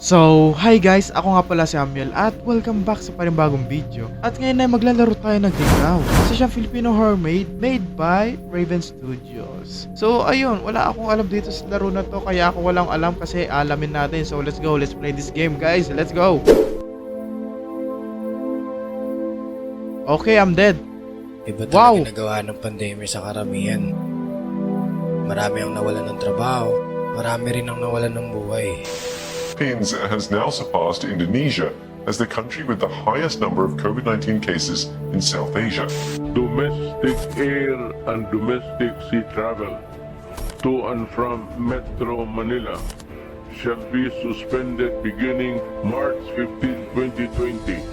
So, hi guys! Ako nga pala si Amiel at welcome back sa panibagong video. At ngayon ay maglalaro tayo ng Tinglaw. Isa siyang Filipino horror made by Raven Studios. So, ayun, wala akong alam dito sa laro na to kaya ako walang alam kasi alamin natin. So, let's go, let's play this game guys, let's go! Okay, I'm dead. Iba Wow! talaga ginagawa ng pandemya sa karamihan. Marami ang nawalan ng trabaho, marami rin ang nawalan ng buhay. Philippines has now surpassed Indonesia as the country with the highest number of COVID-19 cases in South Asia. Domestic air and domestic sea travel to and from Metro Manila shall be suspended beginning March 15, 2020.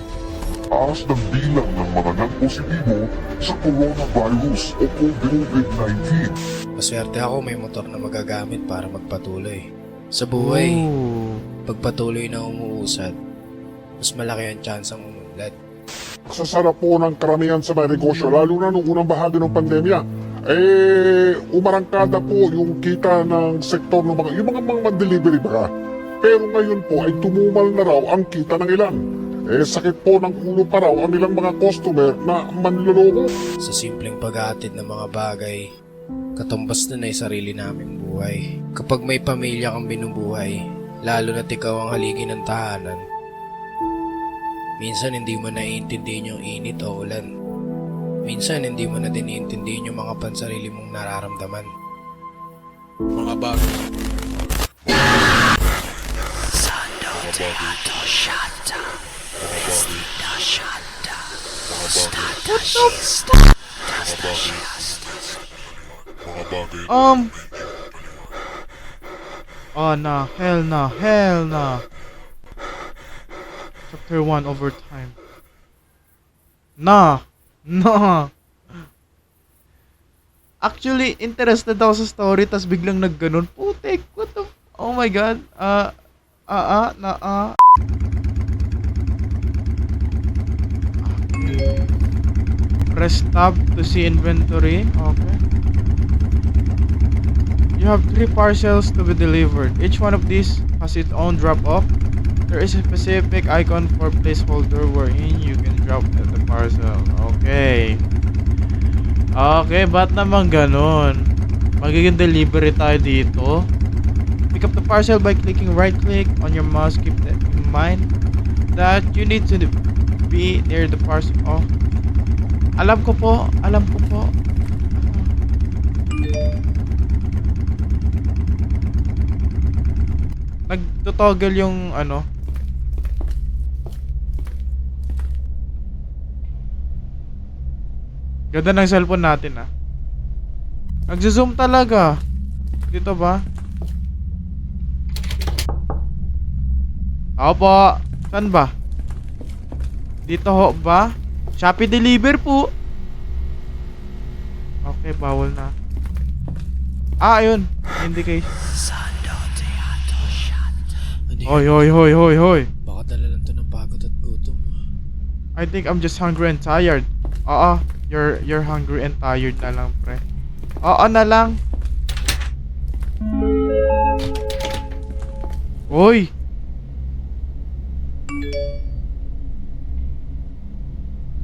Taas ng bilang ng mga nagpositibo sa coronavirus o COVID-19. Maswerte ako may motor na magagamit para magpatuloy. Sa buhay, Ooh. pagpatuloy na umuusad, mas malaki ang chance ang umunlad. Sasarap po ng karamihan sa mga negosyo, lalo na nung unang bahagi ng pandemya. Umarangkada po yung kita ng sektor ng mga delivery ba. Pero ngayon po ay tumumal na raw ang kita ng ilan. Sakit po ng ulo pa raw ang ilang mga customer na manloloko. Sa simpleng paghahatid ng mga bagay, katumbas na ay sarili naming buhay. Kapag may pamilya kang binubuhay, lalo na't ikaw ang haligi ng tahanan, minsan hindi mo naiintindihan yung init o ulan. Minsan hindi mo na din naiintindihan yung mga pansarili mong nararamdaman. Mga bagay. Oh nah, hell nah, hell nah. Chapter 1 overtime. Nah. Actually, interested ako sa story tas biglang nagganon. Putek, what the oh my god. Okay. Press tab to see inventory. Okay. You have 3 parcels to be delivered. Each one of these has its own drop-off. There is a specific icon for placeholder wherein you can drop the parcel. Okay. Okay, ba't naman ganun? Magiging delivery tayo dito. Pick up the parcel by clicking right-click on your mouse. Keep that in mind that you need to be near the parcel. Oh. Alam ko po. Nagtotoggle yung ano. Ganda ng cellphone natin ah. Nagzo-zoom talaga. Dito ba? Opo. Saan ba? Dito ho ba? Shopee deliver po. Okay, bawal na. Ayun. Indicate. Hoy. Baka dala lang to ng pagod at gutom. I think I'm just hungry and tired. Oo, you're hungry and tired na lang, pre. Oo na lang. Oy.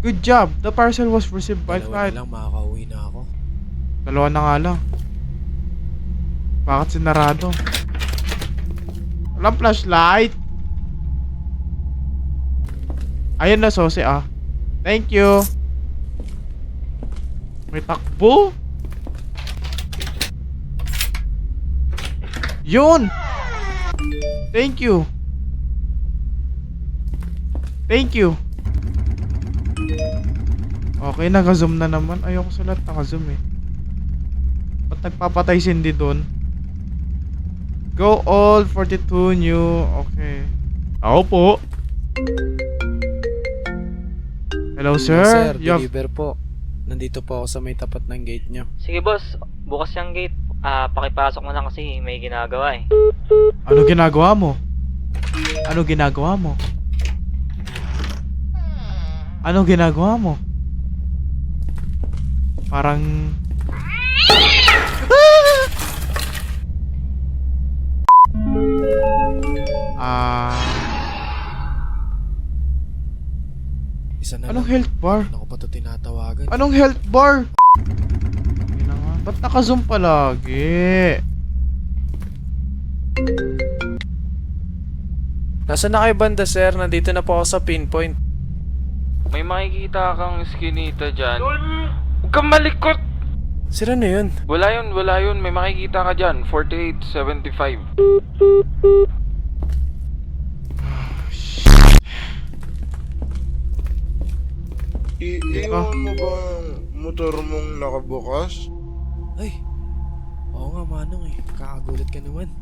Good job. The parcel was received by Dalawa flight. na lang, makakauwi na ako. Dalawa na nga lang. Bakit sinarado? Walang flashlight. Ayun na Sose ah. Thank you. May takbo. Yun. Thank you. Okay, naka-zoom na naman. Ayoko sa lahat naka-zoom eh. Ba't nagpapatay si Cindy doon? Go all 42 new. Okay. Ako po. Hello sir. You have... Deliver po. Nandito po ako sa may tapat ng gate nyo. Sige boss, bukas yung gate. Pakipasok mo lang kasi may ginagawa eh. Ano ginagawa mo? Parang... Anong health bar? Ano ko pa ito tinatawagan? Anong health bar? Yun na nga. Ba't naka-zoom palagi? Nasaan na kayo banda, sir? Nandito na po ako sa pinpoint. May makikita kang skinita dyan. Huwag kang malikot! Sir, ano yun? Wala yun. May makikita ka dyan. 4875. Iiwan mo ba ang motor mong nakabukas? Ay, oo nga manong eh. Kakagulat ka naman.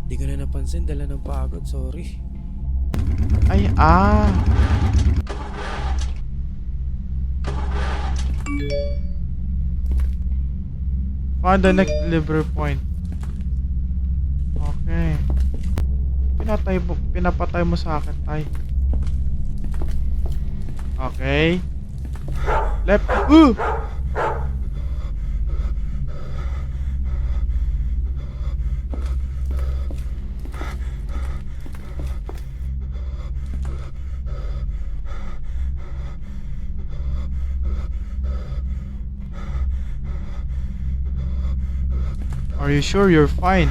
Hindi ko na napansin, dala ng pagod, sorry. Ay, ah. Find the next delivery point. Okay. Pinapatay mo sa akin, tay. Okay. Left. Are you sure you're fine?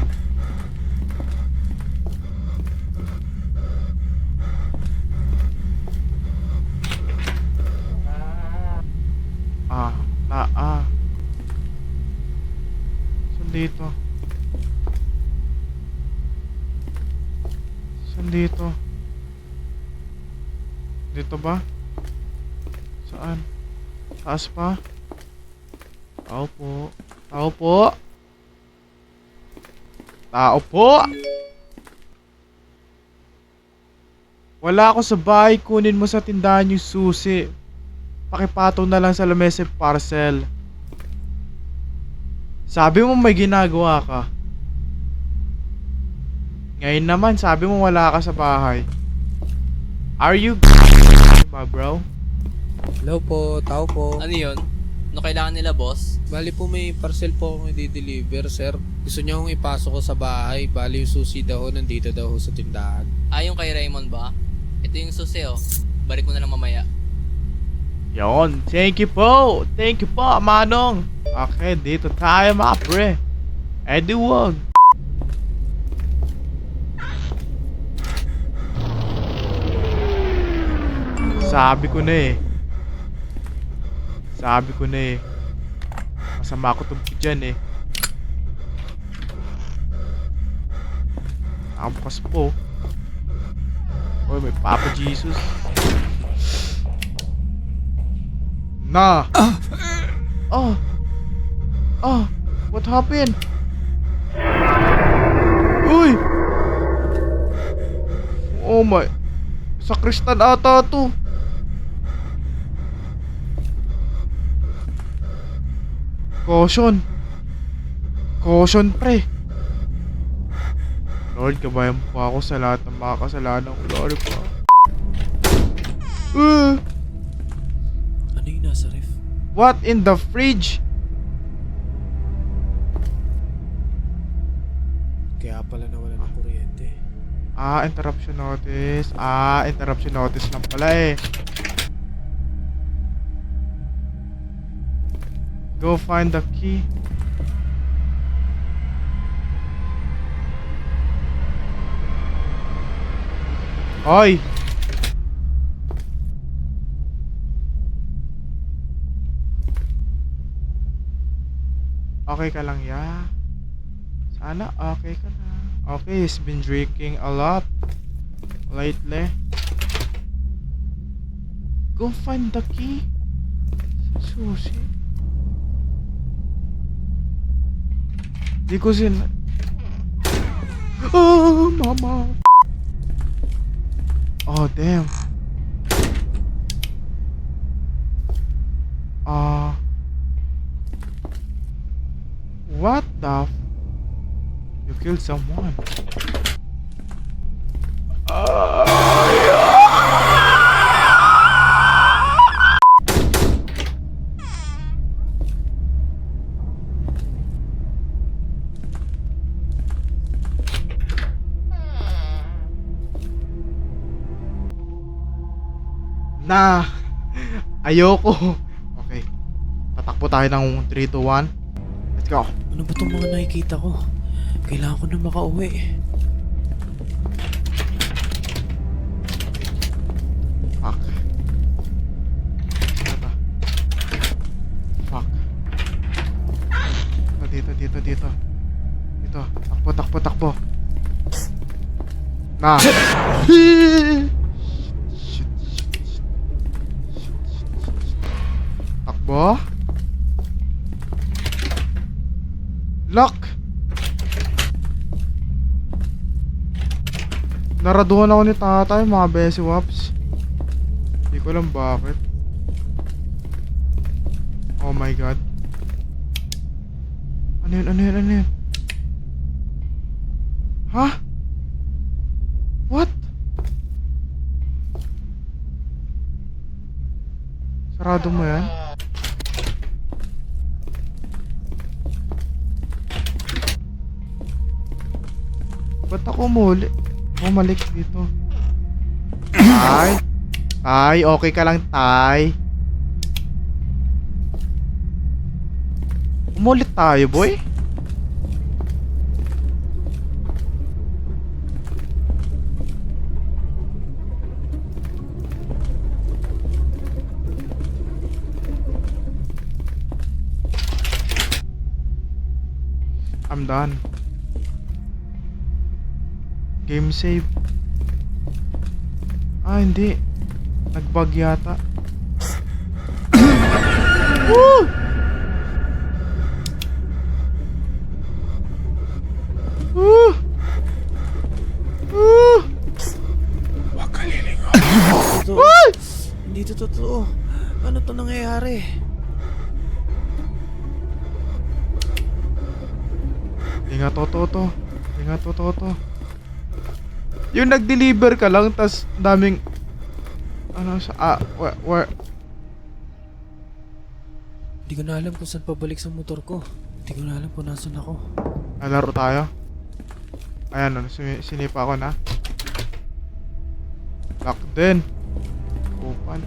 Saan dito? Saan dito? Dito ba? Saan? Taas pa? Tao po. Tao po. Tao po! Wala ako sa bahay, kunin mo sa tindahan yung susi. Pakipatong na lang sa lamesa yung parcel. Sabi mo may ginagawa ka. Ngayon naman, sabi mo wala ka sa bahay. Are you ba, bro? Hello po, tao po. Ano yun? Ano kailangan nila, boss? Bali po may parcel po akong i-deliver, sir. Gusto niya akong ipasok ko sa bahay. Bali yung susi daw, nandito daw sa tindahan. Yung kay Raymond ba? Ito yung susi, oh. Balik ko na lang mamaya. Yon, thank you po. Thank you po, Manong. Okay, dito tayo mga pre. Eddie wag. Sabi ko na eh. Masama ko tungkol dyan eh. Nakabukas po. Oy, may Papa Jesus. Na! Oh! What happened? Uy! Oh my! Sakristan ata to. Caution pre. Lord, gabayan mo pa ako sa lahat ng mga kasalanan ko, Lord pa. Ano yung nasa ref? What in the fridge? Kaya pala nawala ng kuryente. Interruption notice. Interruption notice lang pala eh. Go find the key. Hoy! Okay ka lang, ya? Sana okay ka lang. Okay, he's been drinking a lot lately. Go find the key. Susi. Di ko Oh, mama. Oh, damn. What the You killed someone. Ayoko. Okay. Tatakbo tayo ng 3, 2, 1. Let's go. Ano ba itong mga nakikita ko? Kailangan ko na makauwi. Fuck. Ano ba? Fuck. Dito. Dito. Takbo. Na. Shit. Takbo. Lock. Naraduhan ako ni tatay, mga besi waps. Hindi ko alam bakit. Oh my god. Ano yun? Ha? What? Sarado mo yan? Ba't ako bumalik dito? Tay, okay ka lang, tay. Umulit tayo, boy. I'm done. Game save. Hindi. Nag-bug yata. Woo! Woo! Woo! Huwag ka lilingon. Hindi to totoo. Ano to nangyayari? Hindi nga totoo to. Yung nag-deliver ka lang, tas daming where? Hindi ko na alam kung saan pabalik sa motor ko. Hindi ko na alam kung nasan ako. Nalaro tayo. Ayan, sinipa ko na. Lock din. Open.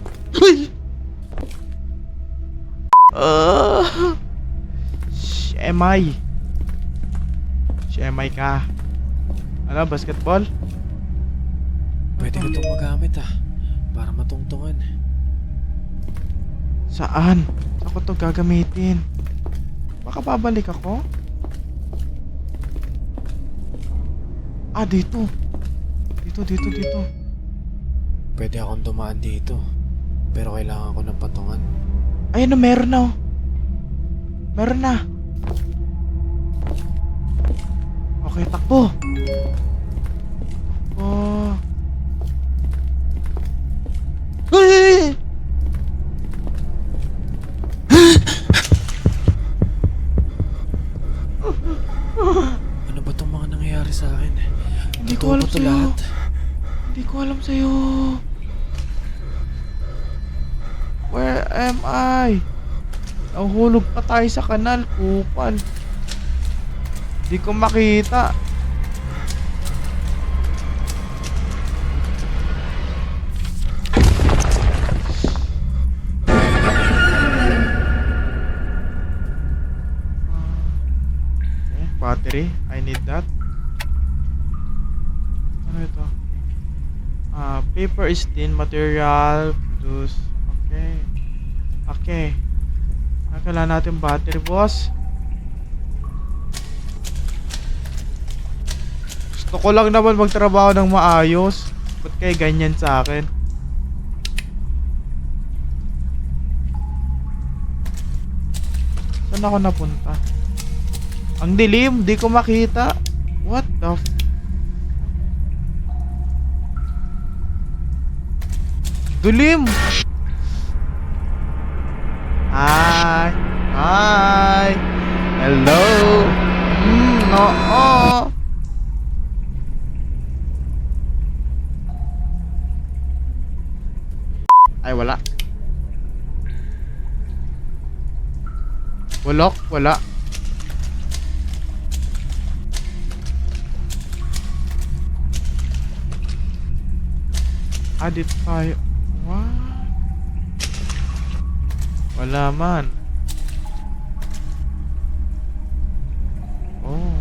Shemay ka. Ano, basketball? Pwede ko itong magamit para matungtungan. Saan? Saan ko to gagamitin? Baka babalik ako? Dito. Dito. Pwede akong dumaan dito. Pero kailangan ko ng patungan. Ayun na, meron na. Meron na. Okay, takbo. Ay! Ano ba itong mga nangyayari sa akin? Hindi ko alam Totoo ba to sa'yo. lahat? Hindi ko alam sa'yo. Where am I? Nahuhulog pa tayo sa kanal, kupal. Hindi ko makita. Battery, I need that. Ano ito? Paper is thin material. Produce. Okay. Kailangan natin battery, boss. Gusto ko lang naman magtrabaho ng maayos. Ba't kayo ganyan sa akin? Saan ako napunta? Ang dilim, di ko makita. What the dilim. Hi. Hello. Oo. Ay, wala. Wala. Dito tayo. What? Wala man. Oh.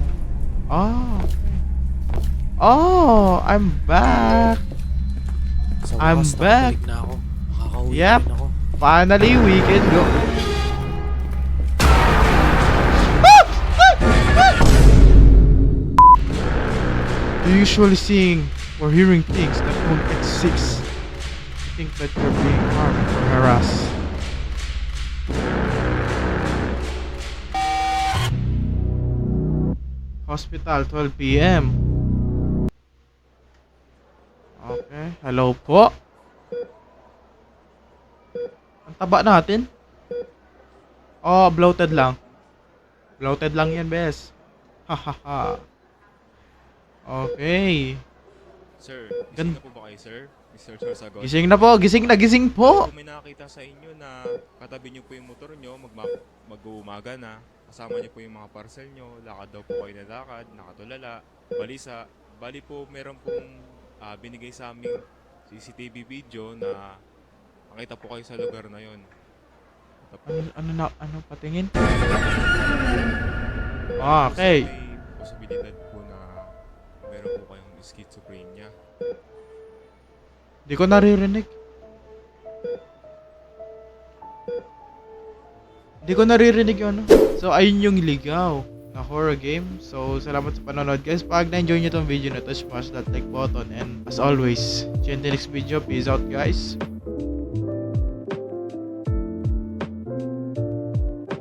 Oh. Okay. Oh, I'm back. Sa I'm wakas, back. nakabalik na ako. Makakauwi Yep. na rin ako. Finally, we can go. You're usually seeing or hearing things that don't exist. You think that you're being harmed or harassed. Hospital, 12 p.m. Okay, hello po. Ang taba natin. Oh, bloated lang. Bloated lang yan, bes. Hahaha. Okay. Sir, Gan- gising na po ba kayo, sir? Mr. Sorsagon? Gising na po, gising po. Kung may nakakita sa inyo na katabi niyo po yung motor niyo, mag-uumaga na, kasama niyo po yung mga parcel niyo, lakad daw po kayo na lakad, nakatulala, balisa. Bali po, meron pong binigay sa aming CCTV video na makita po kayo sa lugar na yon. Ano patingin? Okay. May posibilidad po na meron po kayong schizophrenia. Di ko naririnig. Di ko naririnig yun. So, ayun yung ligaw na horror game. So, salamat sa panonood guys. Pag na-enjoy nyo tong video na to, smash that like button. And as always, see you in the next video. Peace out guys.